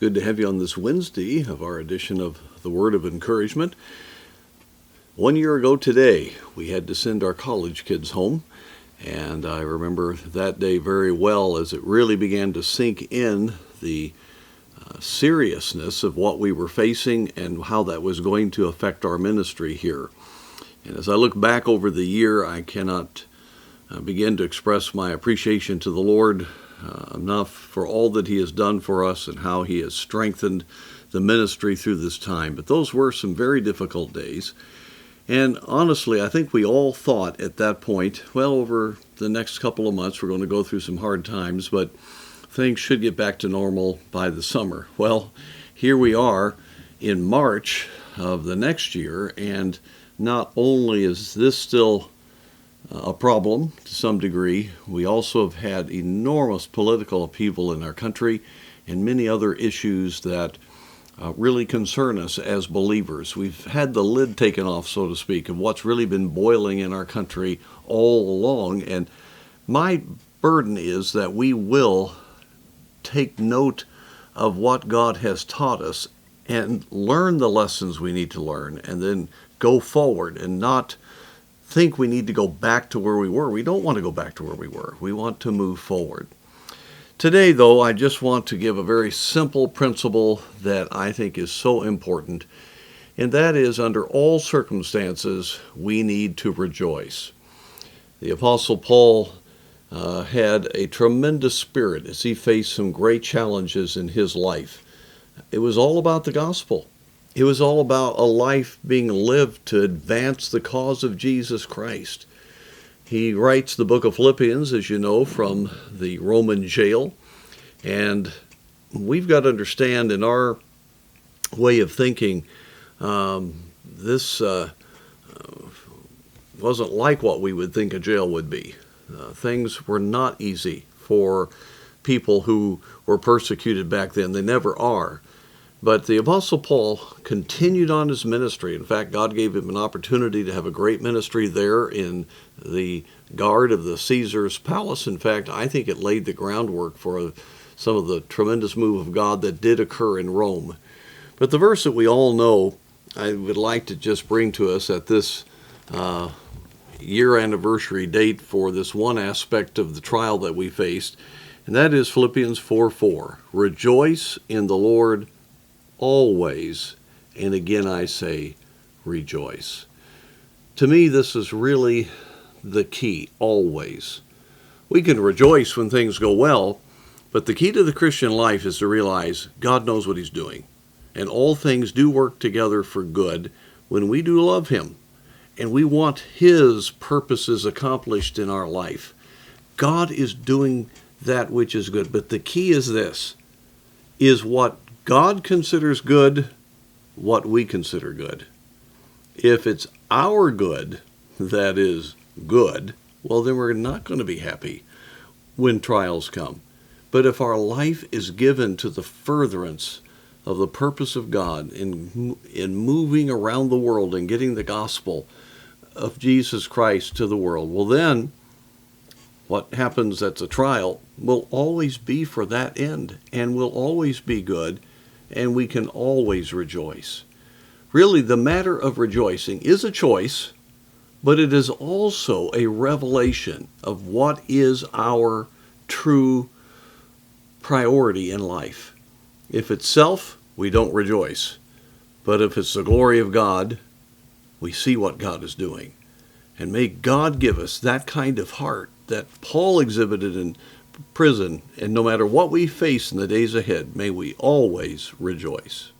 good to have you on this Wednesday of our edition of the Word of Encouragement. 1 year ago today, we had to send our college kids home, and I remember that day very well as it really began to sink in the seriousness of what we were facing and how that was going to affect our ministry here. And as I look back over the year, I cannot begin to express my appreciation to the Lord enough for all that He has done for us and how He has strengthened the ministry through this time. But those were some very difficult days. And honestly, I think we all thought at that point, well, over the next couple of months, we're going to go through some hard times, but things should get back to normal by the summer. Well, here we are in March of the next year, and not only is this still a problem to some degree, we also have had enormous political upheaval in our country and many other issues that really concern us as believers. We've had the lid taken off, so to speak, of what's really been boiling in our country all along, and my burden is that we will take note of what God has taught us and learn the lessons we need to learn, and then go forward and not think we need to go back to where we were. We don't want to go back to where we were. We want to move forward. Today, though, I just want to give a very simple principle that I think is so important, and that is, under all circumstances, we need to rejoice. The Apostle Paul had a tremendous spirit as he faced some great challenges in his life. It was all about the gospel. It was all about a life being lived to advance the cause of Jesus Christ. He writes the book of Philippians, as you know, from the Roman jail. And we've got to understand, in our way of thinking, this wasn't like what we would think a jail would be. Things were not easy for people who were persecuted back then. They never are. But the Apostle Paul continued on his ministry. In fact, God gave him an opportunity to have a great ministry there in the guard of the Caesar's palace. In fact, I think it laid the groundwork for some of the tremendous move of God that did occur in Rome. But the verse that we all know, I would like to just bring to us at this year anniversary date for this one aspect of the trial that we faced, and that is Philippians 4:4. Rejoice in the Lord always, and again I say, rejoice. To me, this is really the key, always. We can rejoice when things go well, but the key to the Christian life is to realize God knows what He's doing, and all things do work together for good when we do love Him, and we want His purposes accomplished in our life. God is doing that which is good, but the key is this, is what God considers good, what we consider good. If it's our good that is good, well, then we're not going to be happy when trials come. But if our life is given to the furtherance of the purpose of God in moving around the world and getting the gospel of Jesus Christ to the world, well, then what happens that's a trial will always be for that end and will always be good, and we can always rejoice. Really, the matter of rejoicing is a choice, but it is also a revelation of what is our true priority in life. If it's self, we don't rejoice. But if it's the glory of God, we see what God is doing. And may God give us that kind of heart that Paul exhibited in prison, and no matter what we face in the days ahead, may we always rejoice.